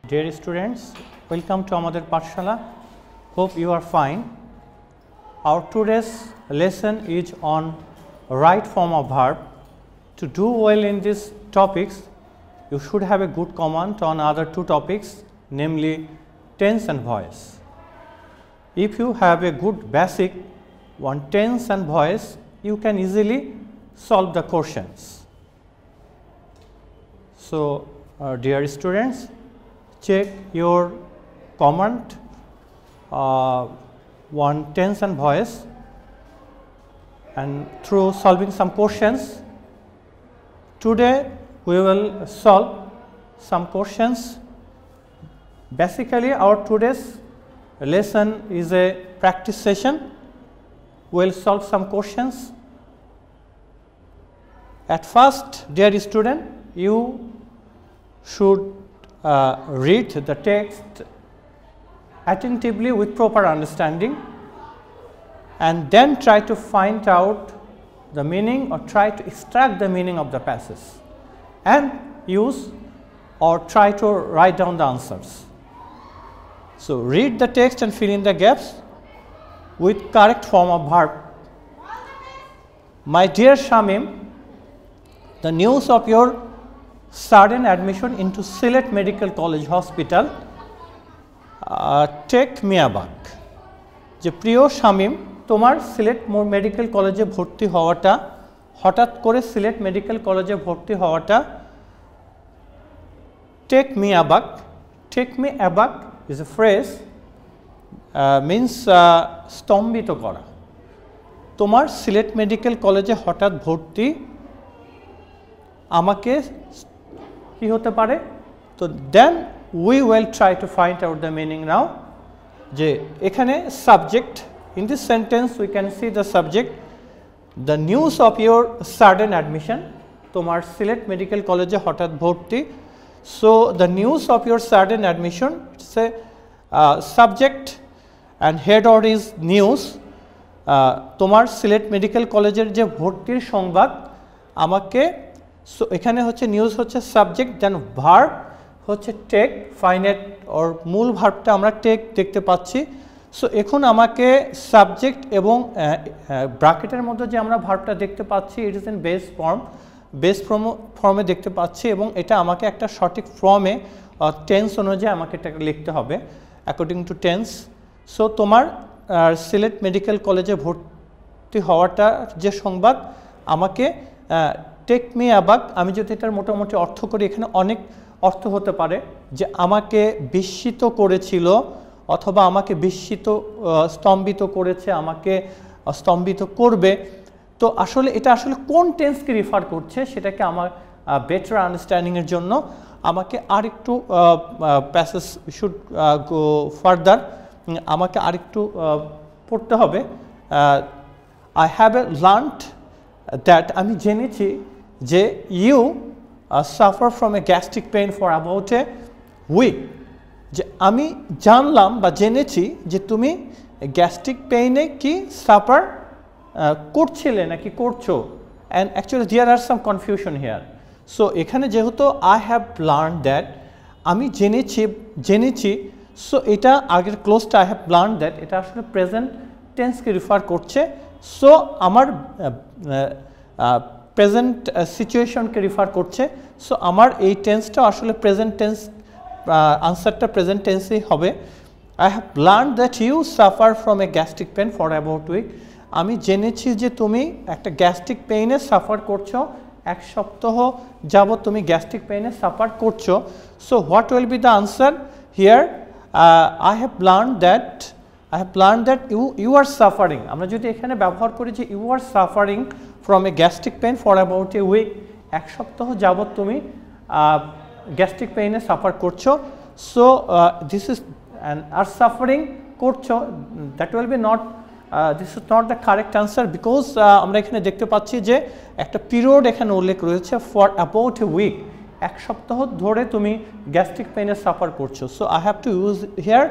Dear students, welcome to Amader Pathshala. Hope you are fine. Our today's lesson is on right form of verb. To do well in these topics, you should have a good command on other two topics, namely tense and voice. If you have a good basic on tense and voice, you can easily solve the questions. So, dear students, check your command on tense and voice, and through solving some questions. Today we will solve some questions. Basically, our today's lesson is a practice session. We will solve some questions. At first, dear student, you should read the text attentively with proper understanding, and then try to find out the meaning or try to extract the meaning of the passage and use or try to write down the answers. So, read the text and fill in the gaps with correct form of verb. My dear Shamim, the news of your sudden admission into Sylhet Medical College Hospital take me aback. যে প্রিয় শামীম, তোমার Sylhet medical কলেজে ভর্তি হওয়াটা, হঠাৎ করে Sylhet medical কলেজে ভর্তি হওয়াটা take me aback. Take me aback is a phrase means স্তম্ভিত করা. তোমার সিলেট মেডিকেল কলেজে হঠাৎ ভর্তি আমাকে কি হতে পারে? তো দেন we will try to find out the meaning now. যে এখানে subject, in this sentence we can see the subject, the news of your sudden admission. তোমার সিলেট মেডিকেল কলেজে হঠাৎ ভর্তি. So the news of your sudden admission, it's a subject and header is news. তোমার Sylhet medical কলেজের যে ভর্তির সংবাদ আমাকে, সো এখানে হচ্ছে নিউজ হচ্ছে সাবজেক্ট, দেন ভার্ব হচ্ছে টেক, ফাইনাইট ওর মূল ভার্বটা আমরা টেক দেখতে পাচ্ছি। সো এখন আমাকে সাবজেক্ট এবং ব্র্যাকেটের মধ্যে যে আমরা ভার্বটা দেখতে পাচ্ছি, ইট is in base form, base ফর্মে দেখতে পাচ্ছি, এবং এটা আমাকে একটা সঠিক ফর্মে টেন্স অনুযায়ী আমাকে এটাকে লিখতে হবে অ্যাকর্ডিং টু টেন্স। সো তোমার সিলেট মেডিকেল কলেজে ভর্তি হওয়াটা যে সংবাদ আমাকে টেক মি অ্যাবাক, আমি যদি এটার মোটামুটি অর্থ করি, এখানে অনেক অর্থ হতে পারে, যে আমাকে বিস্মিত করেছিল অথবা আমাকে বিস্মিত স্তম্ভিত করেছে, আমাকে স্তম্ভিত করবে। তো আসলে এটা আসলে কোন টেন্সকে রিফার করছে সেটাকে আমার বেটার আন্ডারস্ট্যান্ডিংয়ের জন্য আমাকে আরেকটু প্যাসেজ শুড গো ফার্দার, আমাকে আরেকটু পড়তে হবে। আই হ্যাভ লার্নড দ্যাট, আমি জেনেছি যে you suffer from a gastric pain for about a week, যে আমি জানলাম বা জেনেছি যে তুমি গ্যাস্ট্রিক পেইনে কি সাফার করছিলে নাকি করছো, and actually there are some confusion here. So এখানে যেহেতু আই হ্যাভ লার্ন দ্যাট, আমি জেনেছি, সো এটা আগের ক্লোজটা আই হ্যাভ লার্ন দ্যাট, এটা আসলে প্রেজেন্ট টেন্সকে রিফার করছে। সো আমার প্রেজেন্ট সিচুয়েশনকে রিফার করছে। সো আমার এই টেন্সটা আসলে প্রেজেন্ট টেন্স, আনসারটা প্রেজেন্ট টেন্সেই হবে। I have learn that you suffer from a gastric pain for about week, আমি জেনেছি যে তুমি একটা গ্যাস্ট্রিক পেইনে সাফার করছো, এক সপ্তাহ যাবত তুমি গ্যাস্ট্রিক পেইনে সাফার করছো। So what will be the answer here? I have learn that you are suffering. আমরা যদি এখানে ব্যবহার করি যে you are suffering from a gastric pain for about a week, এক সপ্তাহ যাবত তুমি গ্যাস্ট্রিক পেইনে সাফার করছো। So this is are suffering করছো, that will be not, this is not the correct answer, because আমরা এখানে দেখতে পাচ্ছি যে একটা পিরিয়ড এখানে উল্লেখ রয়েছে, ফর অ্যাবাউট এ উইক, এক সপ্তাহ ধরে তুমি গ্যাস্ট্রিক পেইনে সাফার করছো। So I have to use here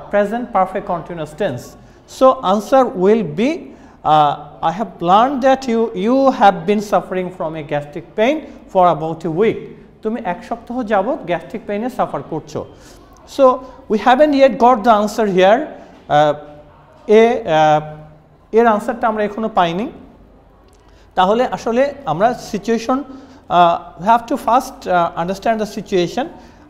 a present perfect continuous tense. So answer will be I have learned that you have been suffering from a gastric pain for about a week. তুমি এক সপ্তাহ যাবত gastric পেইনে suffer করছো। So we haven't yet got the answer here. এর আনসারটা আমরা এখনো পাইনি। তাহলে আসলে আমরা situation we have to first understand the situation.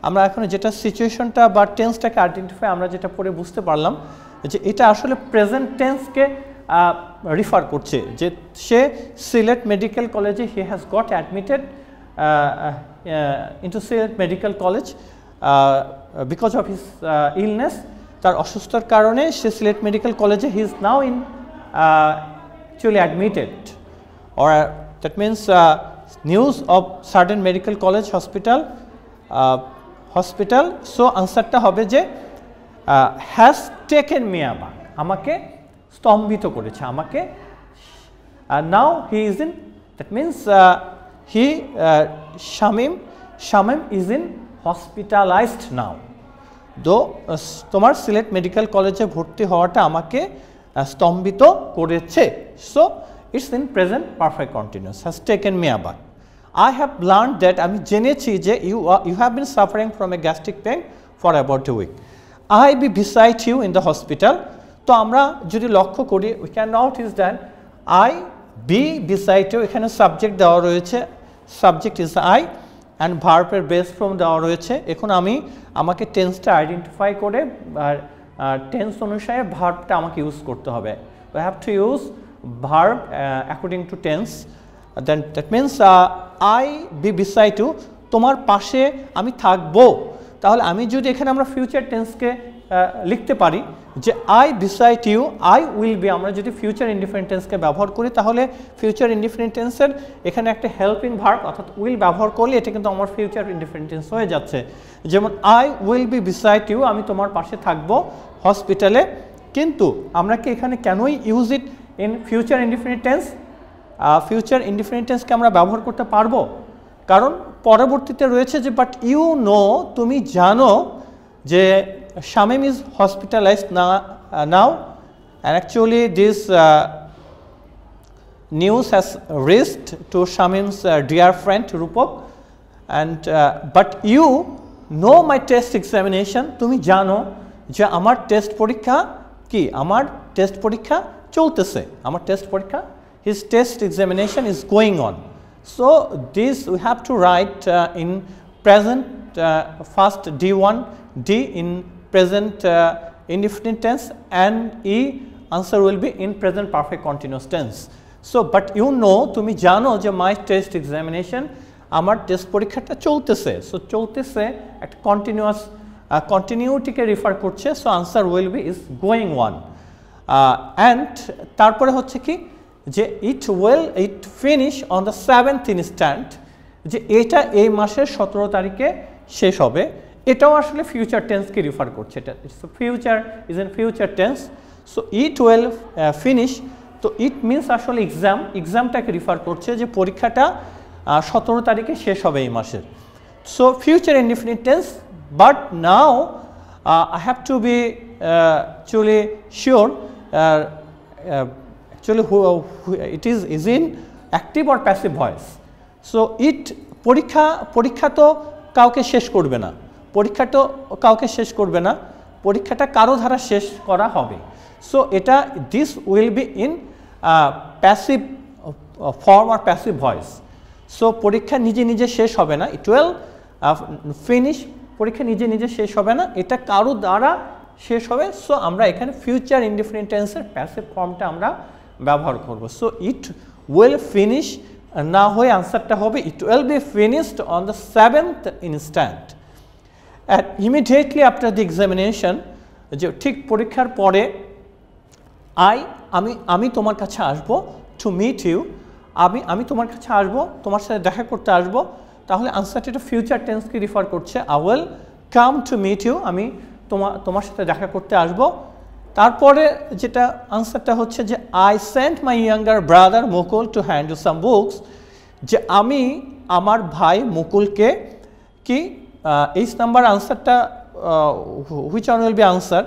আমরা এখন যেটা সিচুয়েশনটা বা টেন্সটাকে আইডেন্টিফাই আমরা যেটা পড়ে বুঝতে পারলাম যে এটা আসলে প্রেজেন্ট টেন্সকে রিফার করছে, যে সে সিলেট মেডিকেল কলেজে he has got admitted into Sylhet medical college because of his illness. তার অসুস্থতার কারণে সে সিলেট মেডিকেল কলেজে he is now in actually admitted, or that means news of certain medical college hospital. So answer ta hobe je has taken me aback, amake স্তম্ভিত করেছে আমাকে। now he is in, that means Shamim is in hospitalized now. তোমার Sylhet medical কলেজে ভর্তি হওয়াটা আমাকে স্তম্ভিত করেছে। So it's in present perfect continuous, has taken me aback. I have learned that, আমি জেনেছি যে you have been suffering from a gastric pain for about a week. I be beside you in the hospital. তো আমরা যদি লক্ষ্য করি we can not is that I be beside you, এখানে subject দেওয়া রয়েছে, সাবজেক্ট ইজ আই অ্যান্ড ভার্বের base form দেওয়া রয়েছে। এখন আমাকে টেন্সটা আইডেন্টিফাই করে টেন্স অনুসারে ভার্বটা আমাকে ইউজ করতে হবে। I have to use verb according to tense. Then that means I be beside you, তোমার পাশে আমি থাকবো। তাহলে আমি যদি এখানে আমরা ফিউচার টেন্সকে লিখতে পারি যে I beside you, I will be, আমরা যদি ফিউচার ইনডিফারেন্ট টেন্সকে ব্যবহার করি তাহলে ফিউচার ইনডিফারেন্ট টেন্সের এখানে একটা হেল্পিং ভার্ব অর্থাৎ উইল ব্যবহার করলে এটা কিন্তু আমার ফিউচার ইনডিফারেন্ট টেন্স হয়ে যাচ্ছে। যেমন I will be beside you, আমি তোমার পাশে থাকবো হসপিটালে। কিন্তু আমরা কি এখানে কেনই use it in future indifferent tense? Future indifferent টেন্সকে আমরা ব্যবহার করতে পারবো, কারণ পরবর্তীতে রয়েছে যে বাট ইউ নো, তুমি জানো যে Shamim is hospitalized now, and actually this news has reached to Shamim's dear friend Rupok, and but you know my test examination, তুমি জানো যে আমার টেস্ট পরীক্ষা কি, আমার টেস্ট পরীক্ষা চলতেছে, আমার টেস্ট পরীক্ষা, his test examination is going on. So this we have to write in present first D1, D in present indefinite tense, and E answer will be in present perfect continuous tense. So but you know, তুমি জানো যে my test examination, আমার test পরীক্ষাটা চলতেছে। So চলতেছে একটা continuous কন্টিনিউটিকে refer করছে। So answer will be is going one. And তারপরে হচ্ছে কি যে it finish on the 7th instant, যে এটা এই মাসের 17 তারিখে শেষ হবে। এটাও আসলে ফিউচার টেন্সকে রিফার করছে, এটা future is in future tense. So it will finish, তো ইট মিনস আসলে এক্সামটাকে রিফার করছে যে পরীক্ষাটা 17 তারিখে শেষ হবে এই মাসের। So future indefinite tense, but now I have to be actually sure actually it is in active or passive voice. So it পরীক্ষা তো কাউকে শেষ করবে না, পরীক্ষাটা কারো দ্বারা শেষ করা হবে। সো এটা this will be in passive form আর প্যাসিভ ভয়েস। সো পরীক্ষা নিজে শেষ হবে না, ইট উইল ফিনিশ, পরীক্ষা নিজে শেষ হবে না, এটা কারো দ্বারা শেষ হবে। সো আমরা এখানে ফিউচার ইনডিফিনিট টেন্সের প্যাসিভ ফর্মটা আমরা ব্যবহার করব। সো ইট উইল ফিনিশ না হয়ে আনসারটা হবে it will be finished on the 7th instant. And immediately after the examination, যে ঠিক পরীক্ষার পরে আমি তোমার কাছে আসবো, টু মিট ইউ, আমি তোমার কাছে আসবো, তোমার সাথে দেখা করতে আসবো। তাহলে আনসারটা এটা ফিউচার টেন্সকে রিফার করছে, I will come to meet you, আমি তোমার সাথে দেখা করতে আসবো। তারপরে যেটা আনসারটা হচ্ছে যে I sent my younger brother Mukul to handle some books, যে আমি আমার ভাই মুকুলকে কি এইচ নাম্বার আনসারটা which one will be answer,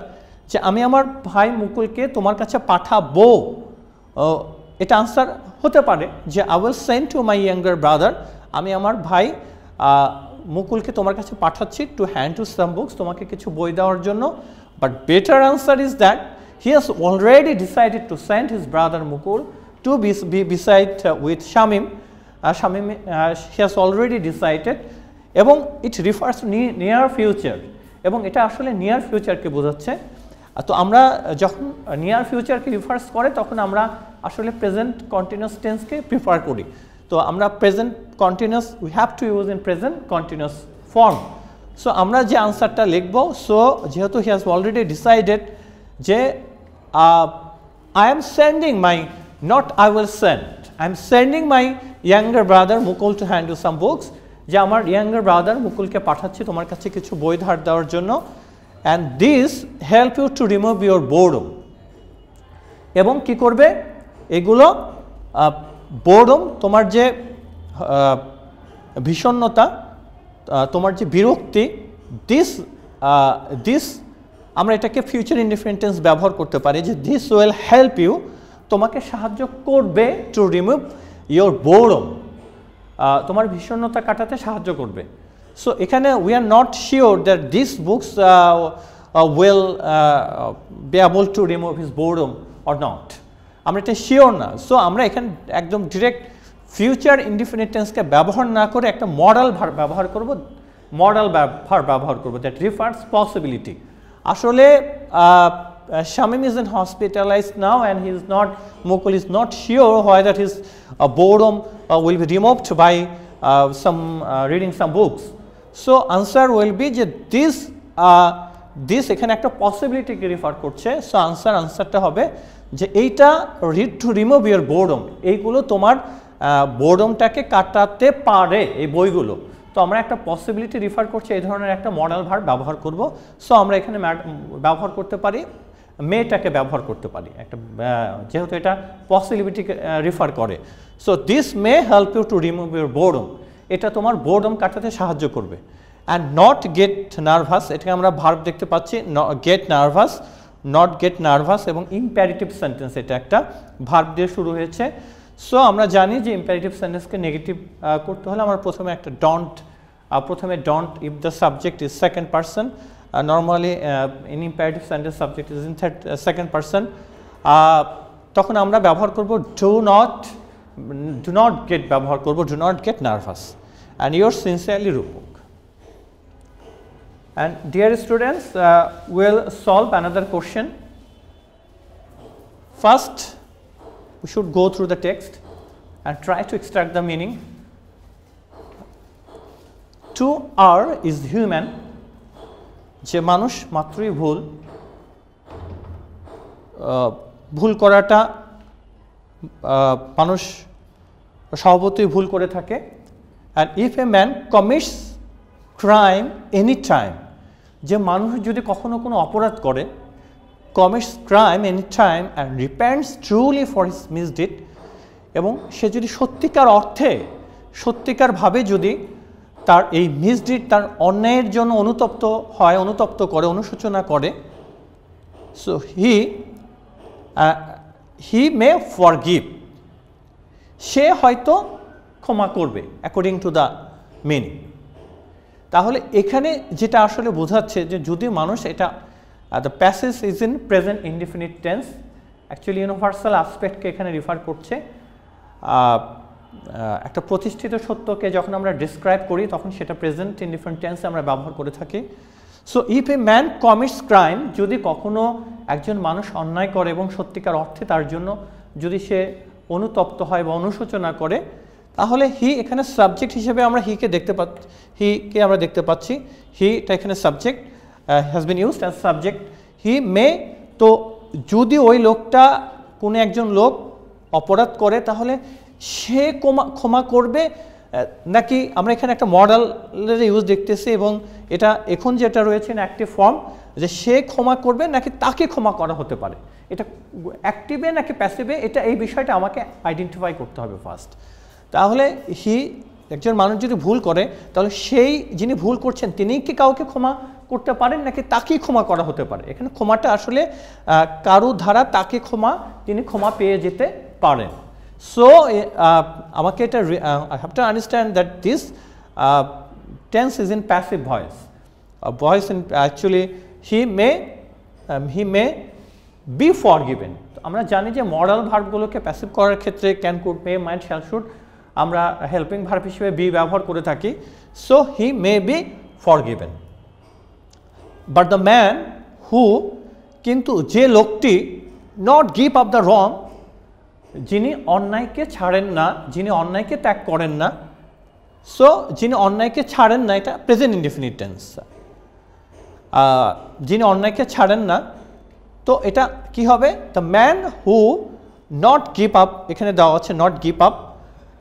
যে আমি আমার ভাই মুকুলকে তোমার কাছে পাঠাবো, এটা আনসার হতে পারে যে I will send to my younger brother, আমি আমার ভাই মুকুলকে তোমার কাছে পাঠাচ্ছি to hand to some books, তোমাকে কিছু বই দেওয়ার জন্য। But better answer is that he has already decided to send his brother Mukul to be beside with Shamim. Shamim he has already decided, এবং it refers to near future, এবং এটা আসলে near ফিউচারকে বোঝাচ্ছে। তো আমরা যখন নিয়ার ফিউচারকে রিফার্স করে তখন আমরা আসলে প্রেজেন্ট কন্টিনিউয়াস টেন্সকে প্রিফার করি। তো আমরা present continuous we have to use in present continuous form. So আমরা যে আনসারটা লিখব, সো যেহেতু হি হ্যাজ অলরেডি ডিসাইডেড যে I am sending my, not I will send, I am sending my younger brother Mukul to hand you some books, যে আমার younger brother মুকুলকে পাঠাচ্ছি তোমার কাছে কিছু বই ধার দেওয়ার জন্য। And this help you to remove your boredom, এবং কি করবে এগুলো বোরডম, তোমার যে ভীষণতা, তোমার যে বিরক্তি, দিস আমরা এটাকে ফিউচার ইনডিফিনিট টেন্স ব্যবহার করতে পারি যে দিস উইল হেল্প ইউ, তোমাকে সাহায্য করবে টু রিমুভ ইউর বোরডম, তোমার ভীষণতা কাটাতে সাহায্য করবে। সো এখানে we are not sure that this books will be able to remove his boredom or not, আমরা এটা শিওর না। সো আমরা এখানে একদম ডিরেক্ট ফিউচার ইনডিফিনিট টেন্সকে ব্যবহার না করে একটা মডাল ভার্ব ব্যবহার করব, মডাল ভার্ব ব্যবহার করব দ্যাট রিফার্স পসিবিলিটি। আসলে Shamim isn't hospitalized now, and he is not, Mukul is not sure whether his boredom will be removed by reading some books. So answer will be যে this এখানে একটা পসিবিলিটিকে রিফার করছে। So আনসারটা হবে যে এইটা read to remove your boredom, এইগুলো তোমার বোরডমটাকে কাটাতে পারে এই বইগুলো। তো আমরা একটা পসিবিলিটি রিফার করছি, এই ধরনের একটা মডেল ভার্ব ব্যবহার করব। সো আমরা এখানে ব্যবহার করতে পারি, মেয়েটাকে ব্যবহার করতে পারি একটা, যেহেতু এটা পসিবিলিটিকে রিফার করে। So this may help you to remove your boredom, এটা তোমার বোরডম কাটাতে সাহায্য করবে। অ্যান্ড নট গেট নার্ভাস, এটাকে আমরা ভার্ব দেখতে পাচ্ছি, gate nervous, not get nervous, এবং ইম্প্যারেটিভ সেন্টেন্স, এটা একটা ভার্ব দিয়ে শুরু হয়েছে। সো আমরা জানি যে ইম্প্যারেটিভ সেন্টেন্সকে নেগেটিভ করতে হলে আমরা প্রথমে একটা don't if the subject is second person, normally in imperative sentence subject is in second person, তখন আমরা ব্যবহার করব do not get ব্যবহার করব do not get nervous, and yours sincerely Rupok. And dear students, we'll solve another question. First we should go through the text and try to extract the meaning. To err is human, যে মানুষ মাত্রই ভুল করাটা মানুষ স্বভাবতই ভুল করে থাকে। And if a man commits crime any time, যে মানুষ যদি কখনো কোনো অপরাধ করে, commits crime any time and repents truly for his misdeed, এবং সে যদি সত্যিকারভাবে যদি তার এই মিসডিড, তার অন্যায়ের জন্য অনুতপ্ত করে, অনুশোচনা করে, সো হি মে ফরগিভ, সে হয়তো ক্ষমা করবে অ্যাকর্ডিং টু দ্য মিনিং। তাহলে এখানে যেটা আসলে বোঝাচ্ছে যে যদি মানুষ, এটা the passage is in present indefinite tense, actually universal অ্যাসপেক্টকে এখানে রিফার করছে। একটা প্রতিষ্ঠিত সত্যকে যখন আমরা ডিসক্রাইব করি তখন সেটা প্রেজেন্ট ইনডিফিনিট টেন্সে আমরা ব্যবহার করে থাকি। So if a man commits crime, যদি কখনো একজন মানুষ অন্যায় করে এবং সত্যিকার অর্থে তার জন্য যদি সে অনুতপ্ত হয় বা অনুশোচনা করে, তাহলে এখানে সাবজেক্ট হিসেবে আমরা হিকে দেখতে পাচ্ছি। হিটা এখানে subject has been used as subject. He may, তো যদি ওই লোকটা, কোনো একজন লোক অপরাধ করে, তাহলে সে ক্ষমা করবে, নাকি আমরা এখানে একটা মডেলের ইউজ দেখতেছি, এবং এটা এখন যেটা রয়েছে ইন অ্যাক্টিভ ফর্ম, যে সে ক্ষমা করবে নাকি তাকে ক্ষমা করা হতে পারে, এটা অ্যাক্টিভে নাকি প্যাসিভে, এটা এই বিষয়টা আমাকে আইডেন্টিফাই করতে হবে ফার্স্ট। তাহলে একজন মানুষ যদি ভুল করে, তাহলে সেই যিনি ভুল করছেন তিনি কি কাউকে ক্ষমা করতে পারেন নাকি তাকেই ক্ষমা করা হতে পারে। এখানে ক্ষমাটা আসলে কারো দ্বারা তাকে তিনি ক্ষমা পেয়ে যেতে পারেন। সো আমাকে এটা I have to understand that tense is in passive voice. Voice in actually he may be forgiven. আমরা জানি যে মডাল ভার্বগুলোকে প্যাসিভ করার ক্ষেত্রে can, could, may, might, shall, should আমরা হেল্পিং ভার্ব হিসেবে বি ব্যবহার করে থাকি। So he may be forgiven. But the man who, কিন্তু যে লোকটি not give up the wrong, যিনি অন্যায়কে ছাড়েন না, যিনি অন্যায়কে ত্যাগ করেন না। সো যিনি অন্যায়কে ছাড়েন না, এটা প্রেজেন্ট ইনডেফিনিট টেন্স। যিনি অন্যায়কে ছাড়েন না, তো এটা কি হবে? The man who not give up, এখানে দেওয়া আছে নট গিভ আপ।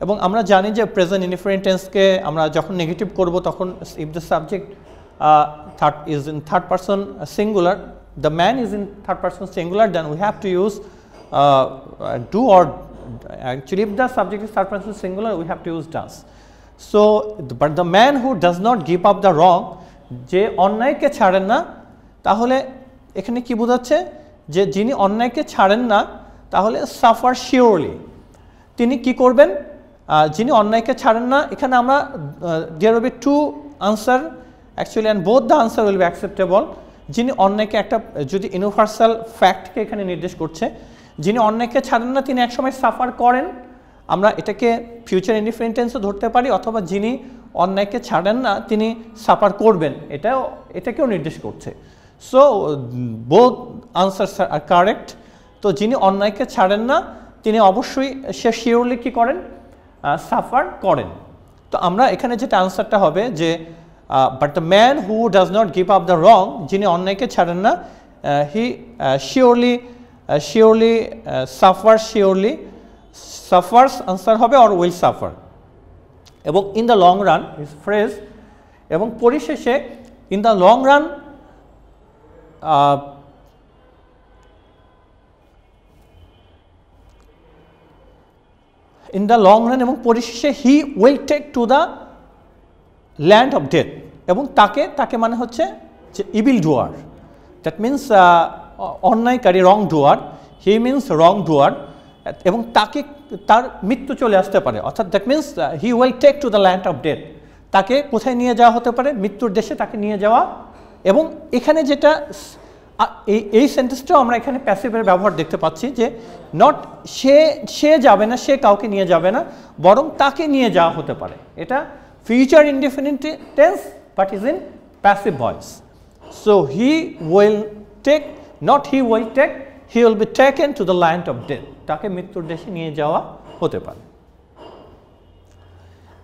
এবং আমরা জানি যে প্রেজেন্ট ইনডেফিনিট টেন্সকে আমরা যখন নেগেটিভ করব তখন if the subject is in third person singular, the man is in third person singular, then we have to use do, or actually if the subject is third person singular we have to use does. So but the man who does not give up the wrong, যে অন্যায়কে ছাড়েন না, তাহলে এখানে কি বোঝাচ্ছে? যে যিনি অন্যায়কে ছাড়েন না, তাহলে সাফার শিওরলি, তিনি কি করবেন? যিনি অন্যায়কে ছাড়েন না, এখানে আমরা there will be two answer actually and both the answer will be acceptable. যিনি অন্যায়কে, একটা যদি ইউনিভার্সাল ফ্যাক্টকে এখানে নির্দেশ করছে, যিনি অন্যায়কে ছাড়েন না তিনি একসময় সাফার করেন, আমরা এটাকে ফিউচার ইনডিফিনিট টেন্সও ধরতে পারি, অথবা যিনি অন্যায়কে ছাড়েন না তিনি সাফার করবেন, এটাকেও নির্দেশ করছে। সো বোথ আনসারস আর কারেক্ট। তো যিনি অন্যায়কে ছাড়েন না তিনি অবশ্যই সে শিওরলি কী করেন? সাফার করেন। তো আমরা এখানে যেটা আনসারটা হবে যে but the man who does not give up the wrong, যিনি অন্যায়কে ছাড়েন না, he surely suffer, surely suffers answer হবে, অর উইল সাফার। এবং in the long run is phrase, এবং পরিশেষে in the long run in the long run, এবং পরিশেষে he will take to the land of death, এবং তাকে মানে হচ্ছে যে ইভিল ডুয়ার, দ্যাট মিন্স অন্যায়কারী, রং ডুয়ার, হি মিন্স রং ডুয়ার, এবং তার মৃত্যু চলে আসতে পারে, অর্থাৎ that means he will take to the land of death, তাকে কোথায় নিয়ে যাওয়া হতে পারে? মৃত্যুর দেশে তাকে নিয়ে যাওয়া। এবং এখানে যেটা এই সেন্টেন্সটাও আমরা এখানে প্যাসিভের ব্যবহার দেখতে পাচ্ছি, যে নট সে যাবে না, সে কাউকে নিয়ে যাবে না, বরং তাকে নিয়ে যাওয়া হতে পারে। এটা future indefinite tense but is in passive voice. So he will take, not he will take, he will be taken to the land of death, তাকে মৃত্যুর দেশে নিয়ে যাওয়া হতে পারে।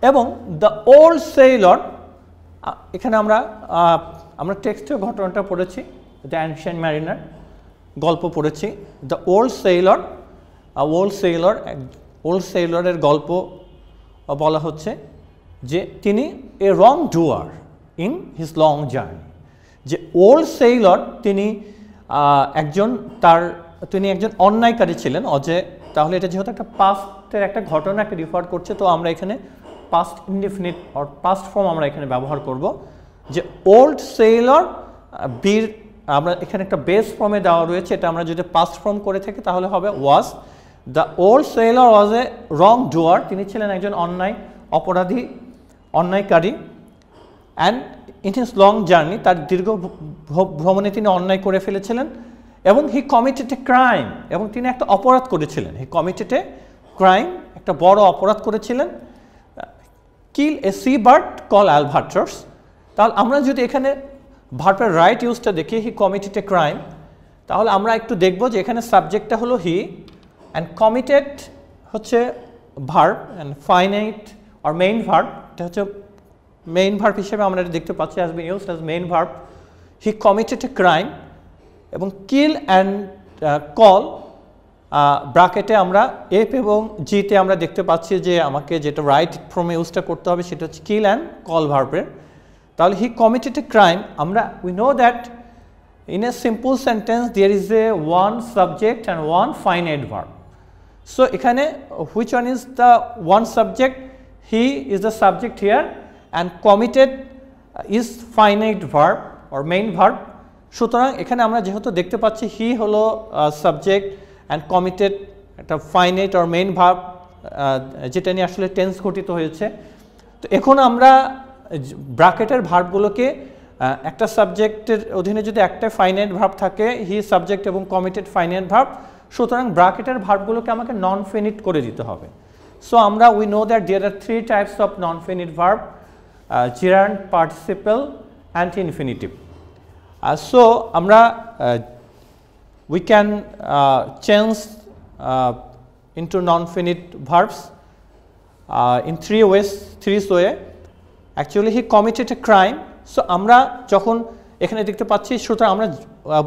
এবং the old sailor, এখানে আমরা টেক্সটে ঘটনাটা পড়েছি, the ancient mariner গল্প পড়েছি। the old sailor এর গল্প বলা হচ্ছে যে তিনি এ রং ডুয়ার ইন হিজ লং জার্নি, যে ওল্ড সেইলর তিনি একজন অন্যায়কারী ছিলেন, তাহলে এটা যেহেতু একটা পাস্টের একটা ঘটনাকে রিফার করছে, তো আমরা এখানে past indefinite or past form আমরা এখানে ব্যবহার করব, যে ওল্ড সেইলর বীর, আমরা এখানে একটা বেস ফর্মে দেওয়া রয়েছে, এটা আমরা যদি পাস্ট ফর্ম করে থাকি তাহলে হবে was. The old sailor was a wrongdoer, তিনি ছিলেন একজন অন্যায়কারী, and in his long journey, তার দীর্ঘ ভ্রমণে তিনি অন্যায় করে ফেলেছিলেন, এবং হি কমিটেড এ ক্রাইম, এবং তিনি একটা অপরাধ করেছিলেন। হি কমিটেড এ ক্রাইম, একটা বড় অপরাধ করেছিলেন, kill a sea bird call albatross. তাহলে আমরা যদি এখানে ভার্বের রাইট ইউজটা দেখি, হি কমিটেড এ ক্রাইম, তাহলে আমরা একটু দেখব যে এখানে সাবজেক্টটা হলো হি, অ্যান্ড কমিটেড হচ্ছে ভার্ব, অ্যান্ড ফাইনাইট আর মেইন ভার্ব, এটা হচ্ছে মেইন ভার্ব হিসেবে আমরা এটা দেখতে পাচ্ছি, has been used as main verb. He committed a crime, এবং কিল অ্যান্ড কল ব্র্যাকেটে আমরা এফ এবং জিতে আমরা দেখতে পাচ্ছি যে আমাকে যেটা রাইট ফর্মে ইউজটা করতে হবে সেটা হচ্ছে কিল অ্যান্ড কল ভার্বের। তাহলে he committed a crime, we know that in a simple sentence there is a one subject and one finite verb. So এখানে which one is the one subject? He is the subject here, and committed is finite verb or main verb. সুতরাং এখানে আমরা যেহেতু দেখতে পাচ্ছি হি হলো subject and committed একটা finite or main verb, যেটা নিয়ে আসলে টেন্স গঠিত হয়েছে। তো এখন আমরা ব্র্যাকেটের ভার্বগুলোকে একটা সাবজেক্টের অধীনে যদি একটা ফাইনাইট ভার্ব থাকে, হি সাবজেক্ট এবং কমিটেড ফাইনাইট ভার্ব, সুতরাং ব্র্যাকেটের ভার্বগুলোকে আমাকে নন ফিনিট করে দিতে হবে। সো আমরা we know that there are 3 types of non finite verb, gerund, participle and infinitive. So আমরা we can change into non-finite verbs in 3 ways. Actually he committed a crime. So আমরা যখন এখানে দেখতে পাচ্ছি, সুতরাং আমরা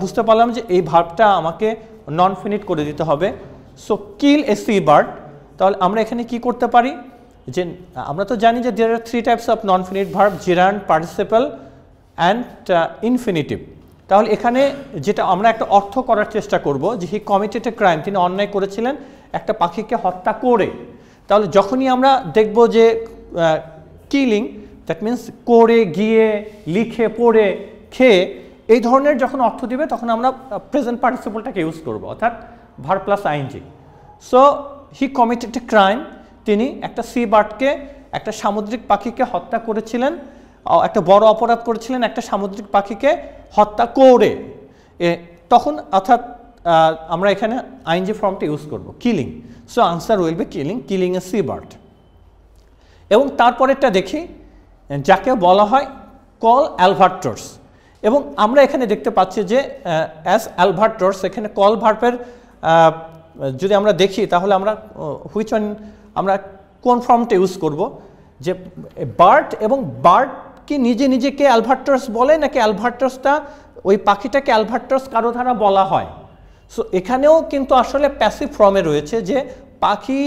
বুঝতে পারলাম যে এই ভার্বটা আমাকে নন ফিনিট করে দিতে হবে। So kill a sea bird, তাহলে আমরা এখানে কি করতে পারি, যে আমরা তো জানি যে দেয়ার are 3 types of non finite verb, gerund, participle and infinitive. তাহলে এখানে যেটা আমরা একটা অর্থ করার চেষ্টা করব যে হি কমিটেড এ ক্রাইম, তিনি অন্যায় করেছিলেন একটা পাখিকে হত্যা করে। তাহলে যখনই আমরা দেখব যে কিলিং, দ্যাট মিন্স করে, গিয়ে, লিখে, পড়ে, খেয়ে, এই ধরনের যখন অর্থ দিবে তখন আমরা প্রেজেন্ট পার্টিসিপলটাকে ইউজ করব, অর্থাৎ verb plus ING. So he committed a crime, তিনি একটা সি বার্ডকে, একটা সামুদ্রিক পাখিকে হত্যা করেছিলেন, একটা বড় অপরাধ করেছিলেন একটা সামুদ্রিক পাখিকে হত্যা করে। তখন অর্থাৎ আমরা এখানে আইএনজি ফর্মটা ইউজ করব, killing. So answer will be killing, killing a sea bird. এবং তারপরেরটা দেখি, যাকে বলা হয় কল অ্যালভার্টর্স। এবং আমরা এখানে দেখতে পাচ্ছি যে অ্যাজ অ্যালভার্টর্স, এখানে কল ভার্বের যদি আমরা দেখি তাহলে আমরা হুইচ ওয়ান, আমরা কোন ফর্মটা ইউজ করব, যে বার্ড, এবং বার্ড কি নিজে নিজেকে অ্যালভার্টর্স বলে নাকি অ্যালভার্টর্সটা ওই পাখিটাকে অ্যালভার্টর্স কারো দ্বারা বলা হয়। সো এখানেও কিন্তু আসলে প্যাসিভ ফর্মে রয়েছে, যে পাখি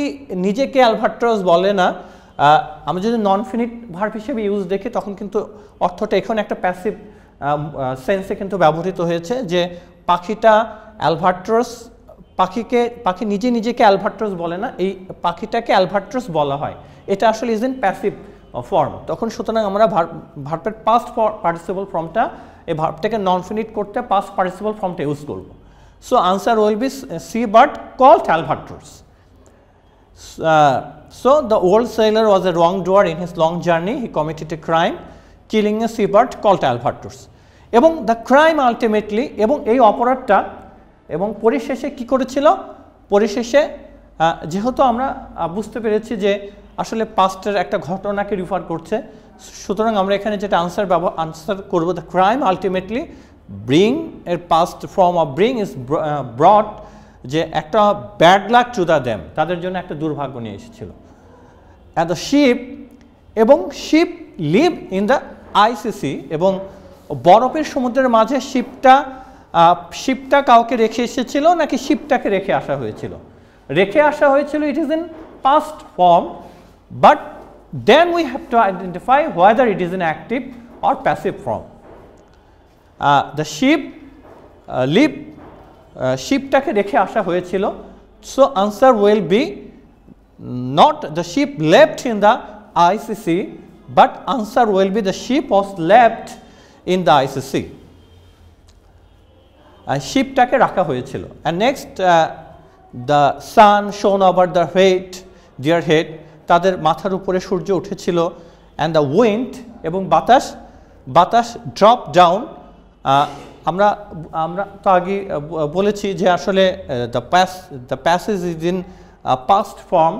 নিজেকে অ্যালভার্টর্স বলে না। আমরা যদি নন ফিনিট ভার্ব হিসেবে ইউজ দেখি তখন কিন্তু অর্থটা এখানে একটা প্যাসিভ সেন্সে কিন্তু ব্যবহৃত হয়েছে, যে পাখিটা অ্যালভার্টর্স, পাখি নিজেকে অ্যালভার্টর্স বলে না, এই পাখিটাকে অ্যালভার্টর্স বলা হয়, এটা আসলে ইজ ইন প্যাসিভ ফর্ম। তখন সুতরাং আমরা ভার্বের পাস্ট পার্টিসিপল ফর্মটা, এই ভার্বটাকে নন ফিনিট করতে পাস্ট পার্টিসিপল ফর্মটা ইউজ করব। So answer will be sea bird called albatross. So the old sailor was a wrongdoer in his long journey. He committed a crime, killing a seabird called albatros. এবং the crime ultimately, এবং এই অপরাধটা এবং পরিশেষে কি করেছিল, পরিশেষে যেহেতু আমরা বুঝতে পেরেছি যে আসলে পাস্টের একটা ঘটনাকে রিফার করছে, সুতরাং আমরা এখানে যেটা আনসার করব, the crime ultimately bring, এর past form of bring is brought, যে একটা bad luck to the them, তাদের জন্য একটা দুর্ভাগ্য নিয়ে এসেছিল। অ্যান্ড দ্য শিপ, এবং ship leave in the icy sea, এবং বরফের সমুদ্রের মাঝে শিপটা কাউকে রেখে এসেছিল নাকি শিপটাকে রেখে আসা হয়েছিল? রেখে আসা হয়েছিল, it is in past form, but then we have to identify whether it is in active or passive form. The ship leave, শিপটাকে রেখে আসা হয়েছিল। So answer will be not the ship left in the ICC, but answer will be the ship was left in the ICC. শিপটাকে রাখা হয়েছিল। And next, the sun শোন over the their head, তাদের মাথার উপরে সূর্য উঠেছিল। অ্যান্ড দ্য উইন্ড, এবং বাতাস ড্রপ ডাউন। আমরা তো আগে বলেছি যে আসলে the passage is in past form,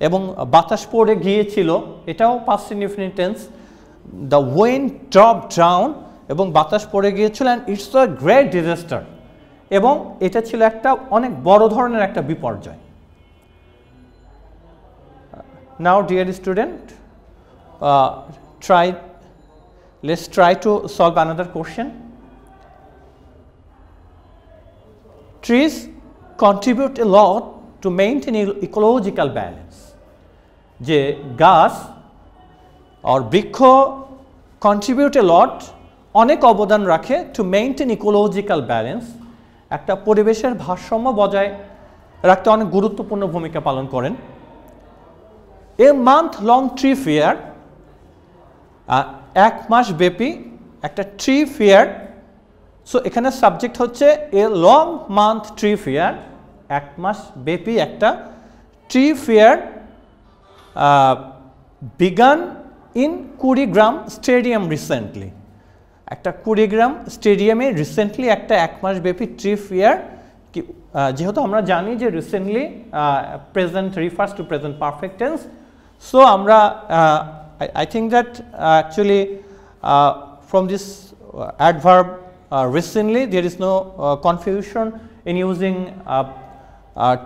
এবং বাতাস পড়ে গিয়েছিল, এটাও past indefinite tense. The wind drop down, এবং বাতাস পড়ে গিয়েছিল। And it's a great disaster, এবং এটা ছিল একটা অনেক বড় ধরনের একটা বিপর্যয়। Now dear student, let's try to solve another question. Trees contribute a lot to maintain ecological balance. যে গাছ or বৃক্ষ contribute a lot, অনেক অবদান রাখে to maintain ecological balance, একটা পরিবেশের ভারসাম্য বজায় রাখতে অনেক গুরুত্বপূর্ণ ভূমিকা পালন করেন। A month long tree fair, এক মাস ব্যাপী একটা ট্রি ফেয়ার। সো এখানে সাবজেক্ট হচ্ছে a long month tree fair, এক মাস ব্যাপী একটা tree fair began in Kurigram Stadium recently. একটা কুড়িগ্রাম স্টেডিয়ামে রিসেন্টলি একটা এক মাস ব্যাপী ট্রি ফেয়ার, যেহেতু আমরা জানি যে recently present refers to present perfect tense, so আমরা I think that actually from this adverb recently there is no confusion in using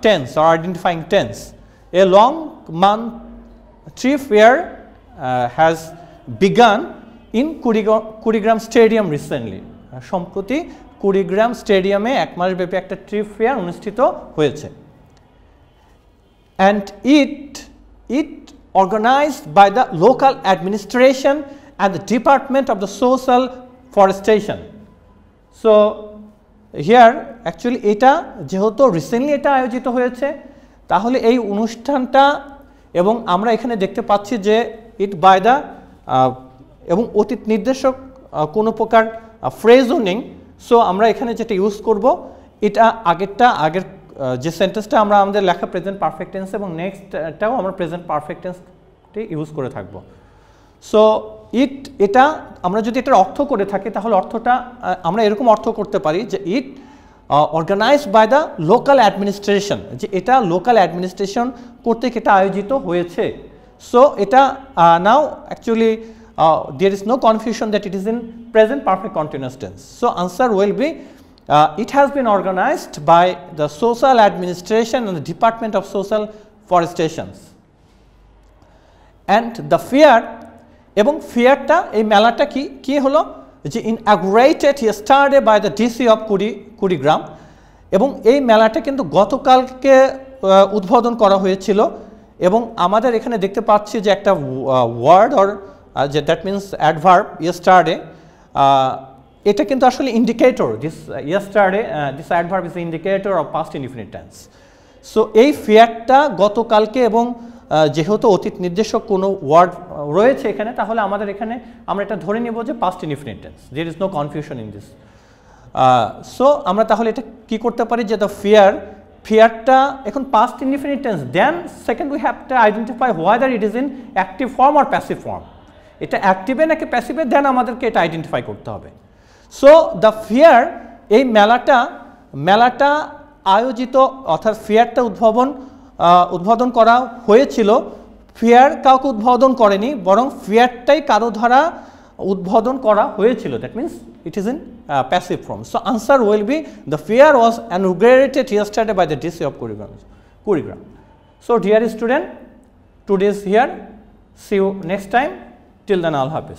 tense or identifying tense. A long month tree fair has begun in Kurigram Stadium recently. সম্প্রতি কুড়িগ্রাম স্টেডিয়ামে এক মাস ব্যাপী একটা tree fair অনুষ্ঠিত হয়েছে। And it organized by the local administration and the Department of the Social Forestation. So here actually এটা যেহেতু recently এটা আয়োজিত হয়েছে, তাহলে এই অনুষ্ঠানটা, এবং আমরা এখানে দেখতে পাচ্ছি যে ইট বাই দ্য এবং অতীত নির্দেশক কোনো প্রকার ফ্রেজও নেই, সো আমরা এখানে যেটা ইউজ করব এটা আগের যে সেন্টেন্সটা আমরা আমাদের লেখা প্রেজেন্ট পারফেক্ট টেন্স এবং নেক্সটটাও আমরা প্রেজেন্ট পারফেক্ট টেন্সটি ইউজ করে থাকব। সো এটা আমরা যদি এটার অর্থ করে থাকি তাহলে অর্থটা আমরা এরকম অর্থ করতে পারি যে it organized by the local administration, যে এটা লোকাল অ্যাডমিনিস্ট্রেশন কর্তৃক এটা আয়োজিত হয়েছে। সো এটা নাও actually there is no confusion that it is in present perfect continuous tense. So answer will be it has been organized by the social administration and the Department of Social Forestation. And the fair, এবং ফেয়ারটা এই মেলাটা কি হলো যে inaugurated yesterday by the DC of Kurigram, এবং এই মেলাটা কিন্তু গতকালকে উদ্বোধন করা হয়েছিল। এবং আমাদের এখানে দেখতে পাচ্ছি যে একটা word or that means adverb yesterday, এটা কিন্তু আসলে indicator, this yesterday this adverb is the indicator of past indefinite tense. So এই ফেয়ারটা গতকালকে, এবং যেহেতু অতীত নির্দেশক কোনো ওয়ার্ড রয়েছে এখানে, তাহলে আমাদের এখানে আমরা এটা ধরে নেব যে past indefinite tense, there is no confusion in this. So আমরা তাহলে এটা কি করতে পারি যে the ফেয়ারটা এখন past indefinite tense, then second we have to identify whether it is in active form or passive form. এটা অ্যাক্টিভে নাকি প্যাসিভে, দেন আমাদেরকে এটা আইডেন্টিফাই করতে হবে। সো দ্য ফেয়ার, এই মেলাটা আয়োজিত অর্থাৎ ফেয়ারটা উদ্বোধন করা হয়েছিল। ফেয়ার কাউকে উদ্বোধন করেনি, বরং ফেয়ারটাই কারো দ্বারা উদ্বোধন করা হয়েছিল, that means it is in passive form. So answer will be the fair was inaugurated yesterday by the DC of Kurigram. So dear student, today is here, see you next time. Till then, all happy.